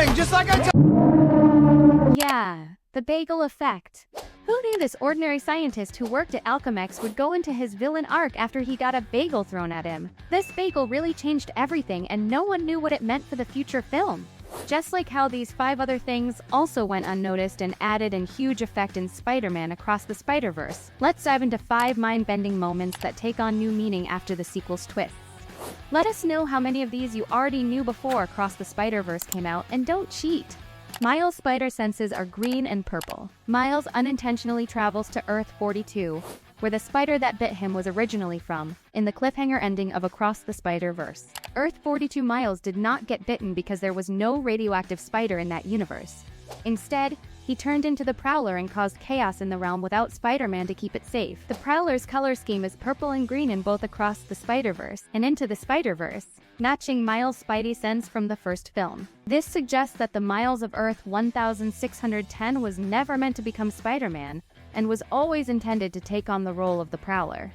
thing, just like I Yeah, the bagel effect. Who knew this ordinary scientist who worked at Alchemex would go into his villain arc after he got a bagel thrown at him? This bagel really changed everything, and no one knew what it meant for the future film. Just like how these 5 other things also went unnoticed and added a huge effect in Spider-Man Across the Spider-Verse. Let's dive into 5 mind-bending moments that take on new meaning after the sequel's twists. Let us know how many of these you already knew before Across the Spider-Verse came out, and don't cheat. Miles' spider senses are green and purple. Miles unintentionally travels to Earth 42, where the spider that bit him was originally from, in the cliffhanger ending of Across the Spider-Verse. Earth 42 Miles did not get bitten because there was no radioactive spider in that universe. Instead, he turned into the Prowler and caused chaos in the realm without Spider-Man to keep it safe. The Prowler's color scheme is purple and green in both Across the Spider-Verse and Into the Spider-Verse, matching Miles' spidey sense from the first film. This suggests that the Miles of Earth 1610 was never meant to become Spider-Man, and was always intended to take on the role of the Prowler.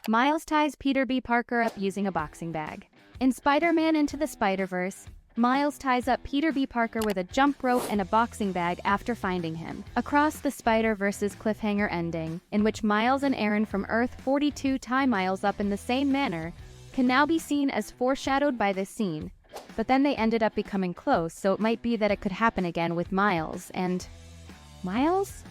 Miles ties Peter B. Parker up using a boxing bag. In Spider-Man Into the Spider-Verse, Miles ties up Peter B. Parker with a jump rope and a boxing bag after finding him. Across the Spider-Verse's cliffhanger ending, in which Miles and Aaron from Earth 42 tie Miles up in the same manner, can now be seen as foreshadowed by this scene. But then they ended up becoming close, so it might be that it could happen again with Miles and... Miles?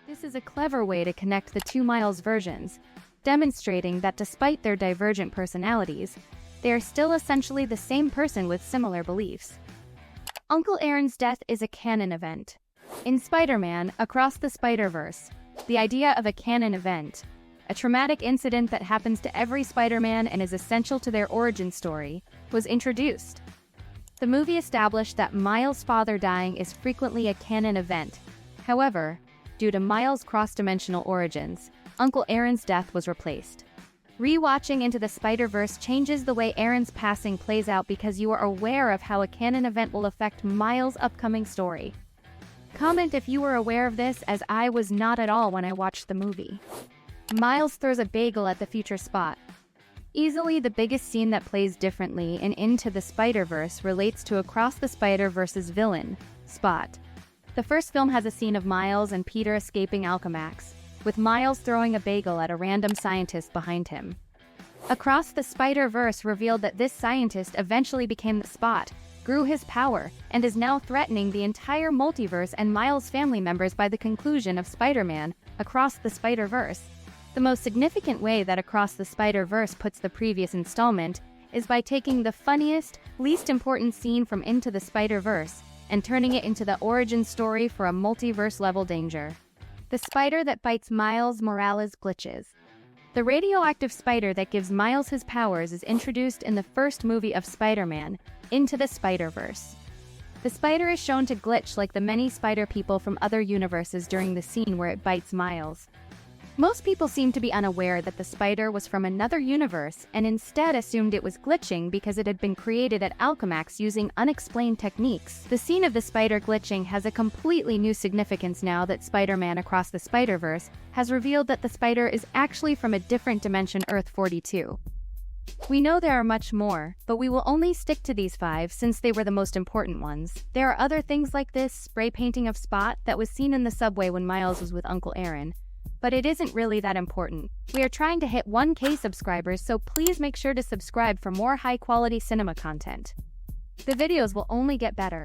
This is a clever way to connect the 2 Miles versions, demonstrating that despite their divergent personalities, they are still essentially the same person with similar beliefs. Uncle Aaron's death is a canon event. In Spider-Man Across the Spider-Verse, the idea of a canon event, a traumatic incident that happens to every Spider-Man and is essential to their origin story, was introduced. The movie established that Miles' father dying is frequently a canon event. However, due to Miles' cross-dimensional origins, Uncle Aaron's death was replaced. Rewatching Into the Spider-Verse changes the way Aaron's passing plays out because you are aware of how a canon event will affect Miles' upcoming story. Comment if you were aware of this, as I was not at all when I watched the movie. Miles throws a bagel at the future Spot. Easily the biggest scene that plays differently in Into the Spider-Verse relates to Across the Spider-Verse's villain, Spot. The first film has a scene of Miles and Peter escaping Alchemax, with Miles throwing a bagel at a random scientist behind him. Across the Spider-Verse revealed that this scientist eventually became the Spot, grew his power, and is now threatening the entire multiverse and Miles' family members by the conclusion of Spider-Man Across the Spider-Verse. The most significant way that Across the Spider-Verse puts the previous installment is by taking the funniest, least important scene from Into the Spider-Verse and turning it into the origin story for a multiverse-level danger. The spider that bites Miles Morales glitches. The radioactive spider that gives Miles his powers is introduced in the first movie of Spider-Man, Into the Spider-Verse. The spider is shown to glitch like the many spider people from other universes during the scene where it bites Miles. Most people seem to be unaware that the spider was from another universe and instead assumed it was glitching because it had been created at Alchemax using unexplained techniques. The scene of the spider glitching has a completely new significance now that Spider-Man Across the Spider-Verse has revealed that the spider is actually from a different dimension, Earth 42. We know there are much more, but we will only stick to these 5 since they were the most important ones. There are other things like this spray painting of Spot that was seen in the subway when Miles was with Uncle Aaron, but it isn't really that important. We are trying to hit 1K subscribers, so please make sure to subscribe for more high-quality cinema content. The videos will only get better.